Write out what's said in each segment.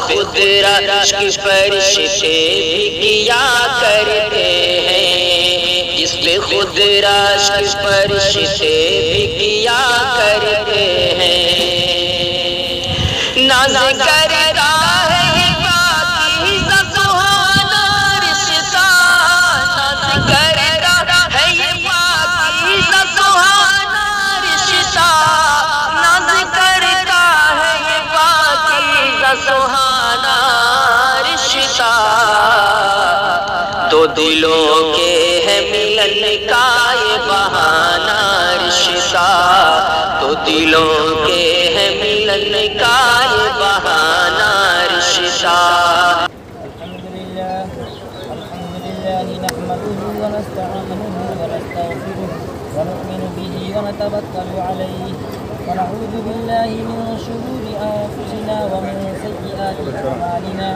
خود رشک فرشتے بھی کیا کرتے ہیں، جس پہ خود رشک فرشتے بھی کیا کرتے ہیں۔ ناز کرتا ہے یہ پاکیزہ سبحانہ رشتہ، ناز کرتا ہے یہ پاکیزہ سبحانہ رشتہ، ناز کرتا ہے یہ پاکیزہ سبحانہ رشتہ۔ دو دلوں کے ہے ملن کا یہ بہانہ رشتہ، دو دلوں کے ہے ملن کا یہ بہانہ رشتہ۔ الحمد لله نحمده ونستعينه ونستغفره ونؤمن به ونتوكل عليه ونعوذ بالله من شرور أنفسنا ومن سيئات أعمالنا،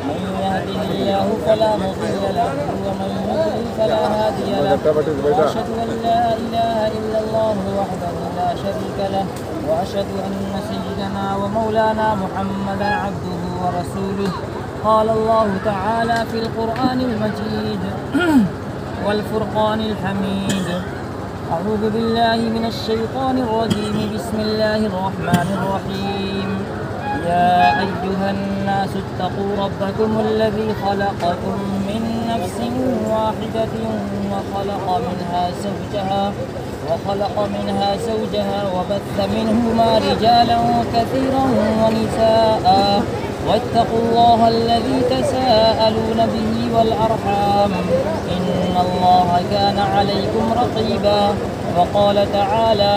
من يهده الله فلا مضل له ومن يضلل فلا هادي له، وأشهد أن لا إله إلا الله وحده لا شريك له، وأشهد أن سيدنا ومولانا محمدا عبده ورسوله۔ قال الله تعالى في القرآن المجيد والفرقان الحميد: أعوذ بالله من الشيطان الرجيم، بسم الله الرحمن الرحيم۔ يا أيها الناس اتقوا ربكم الذي خلقكم من نفس واحدة وخلق منها زوجها وبث منهما رجالا كثيرا ونساء، واتقوا الله الذي تساءلون به والأرحام، إن الله كان عليكم رقيبا۔ وقال تعالى: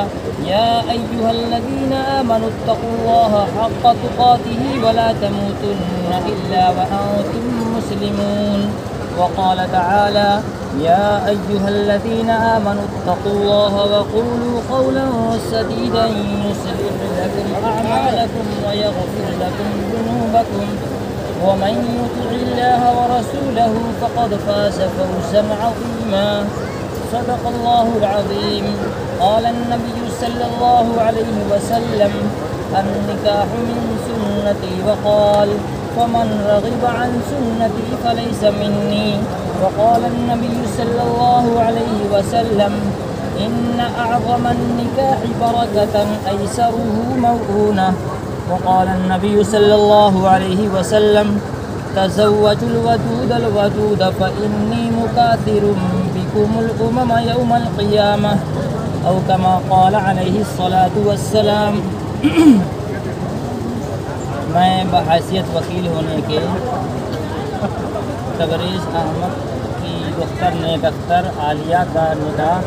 يا أيها الذين آمنوا اتقوا الله حق تقاته ولا تموتن إلا وأنتم مسلمون۔ وقال تعالى: يا أيها الذين آمنوا اتقوا الله وقولوا قولا سديدا يصلح لكم أعمالكم ويغفر لكم ذنوبكم، ومن يطع الله ورسوله فقد فاز فوزا عظيما۔ صدق الله العظيم۔ قال النبي صلى الله عليه وسلم: النكاح من سنتي، وقال: فمن رغب عن سنتي فليس مني۔ وقال النبي صلى الله عليه وسلم: إن أعظم النكاح بركة أيسره موؤونة۔ وقال النبي صلى الله عليه وسلم: تزوجوا الودود الودود فإني مكاثر بكم الأمم يوم القيامة، أو كما قال عليه الصلاة والسلام۔ میں بحیثیت وکیل ہونے کے تبریز احمد کی دختر نیک اختر عالیہ کا نکاح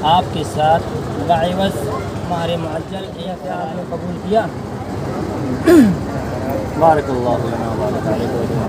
آپ کے ساتھ بعوض مہر معجل آپ نے قبول کیا؟ بارک اللہ لنا و بارک علیکم۔